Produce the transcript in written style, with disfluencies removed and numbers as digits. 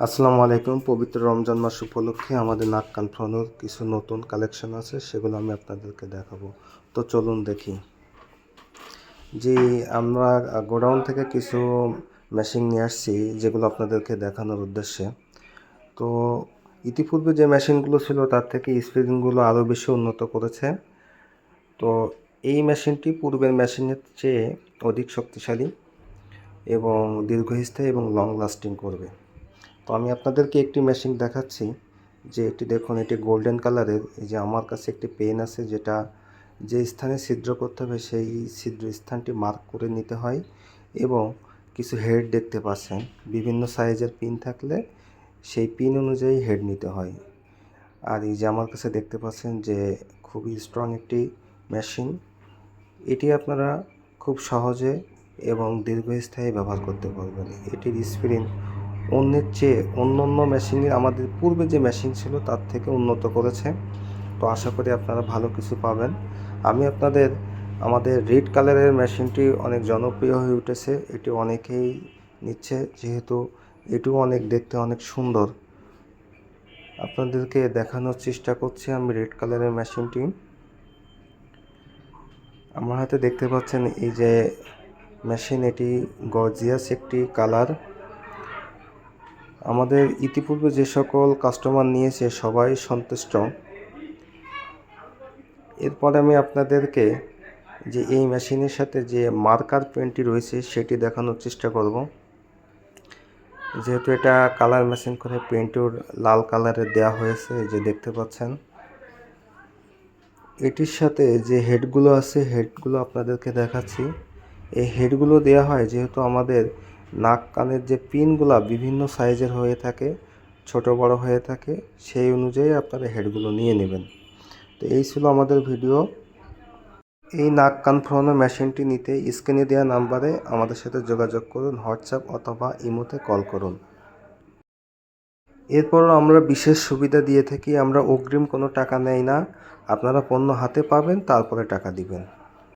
আসসালামু আলাইকুম। পবিত্র রমজান মাস উপলক্ষে আমাদের নাক কান ফোনের কিছু নতুন কালেকশন আছে, সেগুলো আমি আপনাদেরকে দেখাবো। তো চলুন দেখি। যে আমরা গোডাউন থেকে কিছু মেশিন নিয়ে আসছি, যেগুলো আপনাদেরকে দেখানোর উদ্দেশ্যে। তো ইতিপূর্বে যে মেশিনগুলো ছিল তার থেকে স্পিনগুলো আরও বেশি উন্নত করেছে। তো এই মেশিনটি পূর্বের মেশিনের চেয়ে অধিক শক্তিশালী এবং দীর্ঘস্থায়ী এবং লং লাস্টিং করবে। তো আমি আপনাদেরকে একটি মেশিন দেখাচ্ছি, যে এটি দেখুন, এটি গোল্ডেন কালারের। এই যে আমার কাছে একটি পেন আছে, যেটা যে স্থানে ছিদ্র করতে হবে সেই ছিদ্র স্থানটি মার্ক করে নিতে হয়, এবং কিছু হেড দেখতে পাচ্ছেন। বিভিন্ন সাইজের পিন থাকলে সেই পিন অনুযায়ী হেড নিতে হয়। আর এই যে আমার কাছে দেখতে পাচ্ছেন যে খুবই স্ট্রং একটি মেশিন। এটি আপনারা খুব সহজে এবং দীর্ঘস্থায়ী ব্যবহার করতে পারবেন। এটির স্প্রিং অন্য মেশিনের, আমাদের পূর্বে যে মেশিন ছিল তার থেকে উন্নত করেছে। তো আশা করি আপনারা ভালো কিছু পাবেন। আমি আমাদের রেড কালারের মেশিনটি অনেক জনপ্রিয় হয়ে উঠেছে। এটি অনেকেই নিচ্ছে, যেহেতু এটিও দেখতে অনেক সুন্দর। আপনাদেরকে দেখানোর চেষ্টা করছি আমি রেড কালারের মেশিনটি। আমার হাতে দেখতে পাচ্ছেন এই যে মেশিন, এটি গর্জিয়াস একটি কালার। আমাদের ইতিপূর্বে যে সকল কাস্টমার নিয়েছে সবাই সন্তুষ্ট। এরপরে আমি আপনাদেরকে যে এই মেশিনের সাথে যে মার্কার পেনটি রয়েছে সেটি দেখানোর চেষ্টা করব। যেহেতু এটা কালার মেশিন করে পেন্টুর লাল কালারের দেওয়া হয়েছে, এই যে দেখতে পাচ্ছেন। এটির সাথে যে হেডগুলো আছে, হেডগুলো আপনাদেরকে দেখাচ্ছি। এই হেডগুলো দেওয়া হয় যেহেতু আমাদের নাক কানের যে পিনগুলো বিভিন্ন সাইজের হয়ে থাকে, ছোট বড় হয়ে থাকে, সেই অনুযায়ী আপনারা হেডগুলো নিয়ে নেবেন। তো এই ছিল আমাদের ভিডিও। এই নাক কান ফোরানো মেশিনটি নিতে স্ক্রিনে দেওয়া নাম্বারে আমাদের সাথে যোগাযোগ করুন, হোয়াটসঅ্যাপ অথবা ইমোতে কল করুন। এরপরও আমরা বিশেষ সুবিধা দিয়ে থাকি, আমরা অগ্রিম কোনো টাকা নেই না। আপনারা পণ্য হাতে পাবেন, তারপরে টাকা দিবেন।